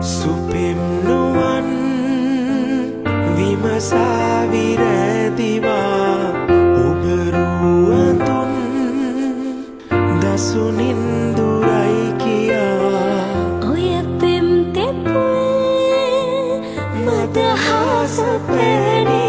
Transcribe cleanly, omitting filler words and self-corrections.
සුපෙම් නුවන් විමසා විරැදිවා ඔබරුවතුන් දසුනින් දුරයි කියා ඔය පෙම් තෙපුල් මදහස පැණි